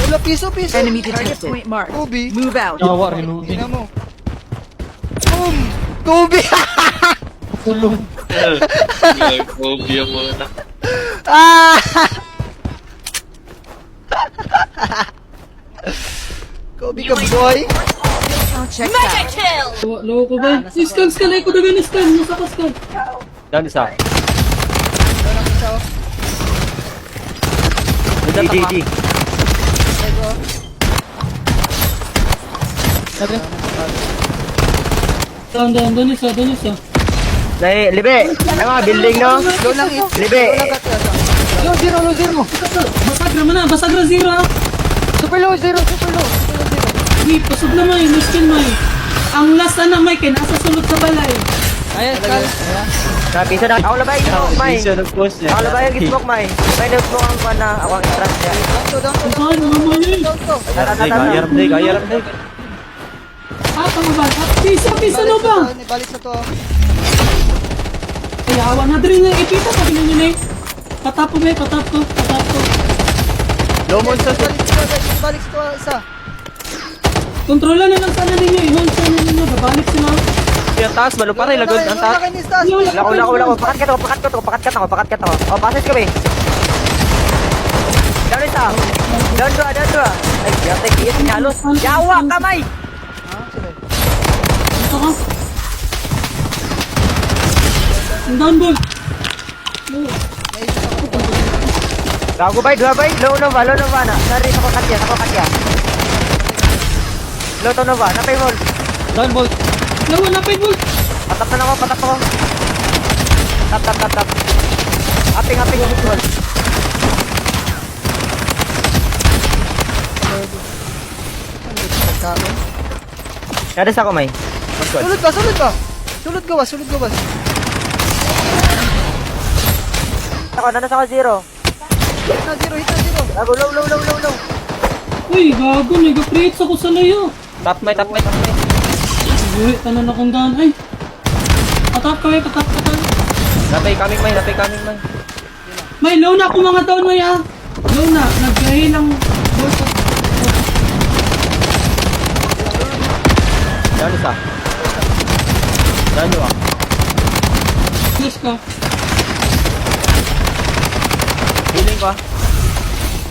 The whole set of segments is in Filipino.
Wala, piso. Enemy detected. Point mark. Kobe. Move out. Yawa rin mo. Ina mo. Boom! Kobe! Tulong. Phobia mo na. Ah! Kobe ka, boy! Check out. Low ko ba? Scan ay ko dagan scan. Nasa ka scan. Down isa. Ito lang isa, oh. D. Ego. Doon isa. Dahil, libe! Ay mga building no? Low lang it. Libe! Low lang kat. Low zero. Basagra mo na, basagra zero ha. Super low, zero. Uy, pasog na may, no skin may. Ang last na may, kaya nasa sulod sa balay. Ayan, kal. Napisa na. Ako labay, smoke, May. Ako labay, smoke, May. May nag-smoke ang kuha na ako ang trust niya. Down to. Saan, mga yun? Gayar. Tama ba? Pisa no ba? Balik sa to. Kaya awa na rin na ipita, sabi nyo na eh. Patap ko. Lomon sa Balik sa to, isa. Kontrolan na lang sana ninyo, ihon sana ninyo, babalik sila. yung taas, malo pa rin. Lagod ang taas. Lako. Pakat ka to. O, passes kami. Down isa. Down dua. Ay, yate, kiyas nyalos. Yawa, kamay! Ito ka. Ang down ball. Gago bay, dua bay. Low Nova na. Sorry, ako katya. Low to Nova, napay mo. Down ball. Lawan na 5 ball. Patap na ako. Tap. Aping. Ball. Nadas ako, May. Sulod ka. Sulod gawas. Nadas ako, zero. Hit na zero. Gago, low. Uy, gago, nag-create ako sa layo. Tap, May. Uy, tanan akong down. Ay. Patap ka. Napay coming, May. May low na ako mga down, may ah. Low na, nag-gain lang. Down isa. Down dua. Yes ka. Healing ko.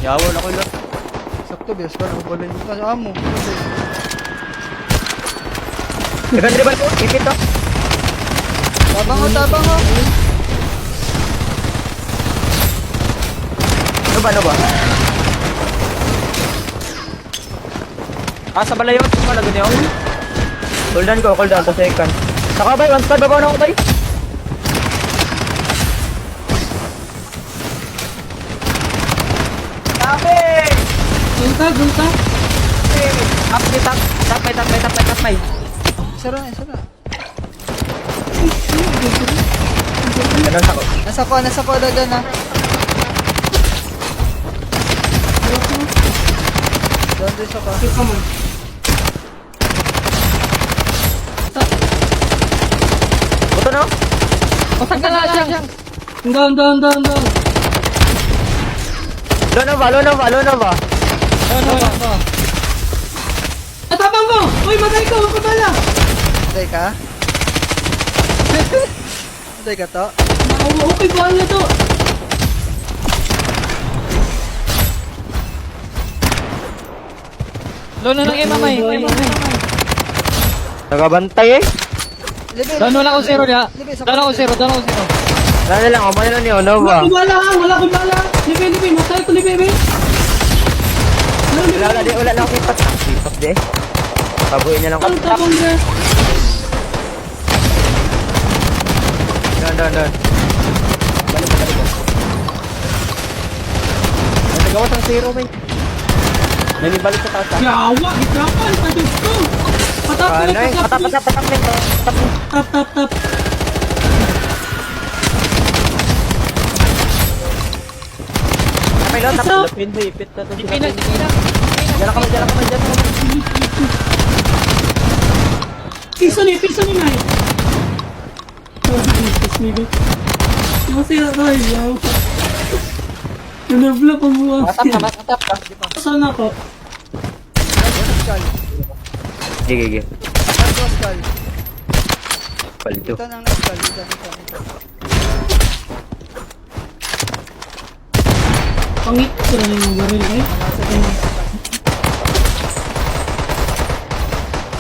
Yawa na ko lang. Sakto, bias ka. Nakabalay mo ka. Amo. Dribble ko. Ipit to. Tabang o. Ano ba? Sa balay yun. Malagod niyo. Cool down to second. Saka bay, one squad. Babaw na ako bay. Tabi! Gulta. Up, tap, may. Isa na. Ganun ako. Nasa ko dagan na. Doon din sa ka. Kita mo. Buto no? Pasag ka lang siya. Down. Low Nova. Atapang ko! Uy, matay ka, mapabala! Day ka to. Okay, bala to. Lolo lang kay mamay. Nagabantay eh. Down wala ko zero niya. Down ako zero. Lalo lang, umano na ni Nova. Wala akong bala. Libe, matay ko, libe. Wala lang ako ipat. Ipat di. Tabuin niya lang ko. Ang tapang na. Doon. Balik ko. Nagawa ng zero, may. Nalibalik sa taas. Yawa, hitrapan, padus ko. Patap. Tap. May lang, Isa. lapin mo, ipit na to. Ipinag. Diyan ka man. Piso ni, Nay. Oh, Jesus, maybe. Masaya tayo, yaw. Nablock ang buwan. Matap ka. Saan ako? Skull. Gigi. Last was skull. Palito. Ito nang last skull. Ito. Pangit ko na yung baril eh.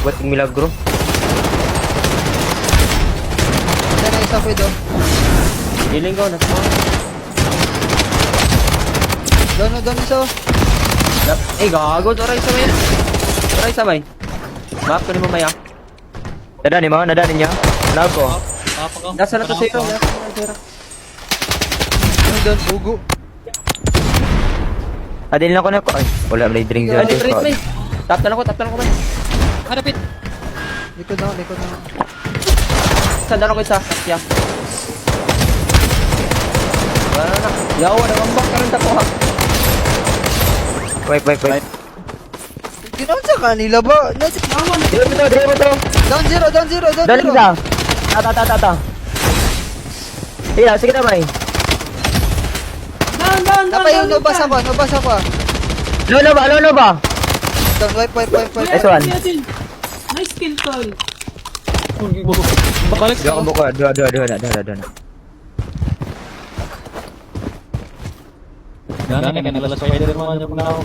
Buat yung milagro. Ito na isa po ito. Healing ko, nasa mo. Doon isa. Eh, gago. Aray sa may. Aray sa may. Map ko ni mamaya. Nadani mo? Nadani niya? Love ko. Papa ka. Nasa na to zero. Doon, bugo. Adin lang ko na ko. Ay, wala may drink dyan. Tap na lang ko man. Hanapit. Likod na. Sandalo ko isa. Yeah. Wala na. Yawa, nangambak ka rin tapo ha. Wait. Ginawa sa kanila ba? Dire mo to. Down zero. Dali kita. Ta. Iya, sige na may. Down. Napay yung nubas ako. Lolo ba? Down, wipe. Nice one. Nice kill tol. Balik Dua ka. buka, dua na. Gana ka nila Spider-Man yung mga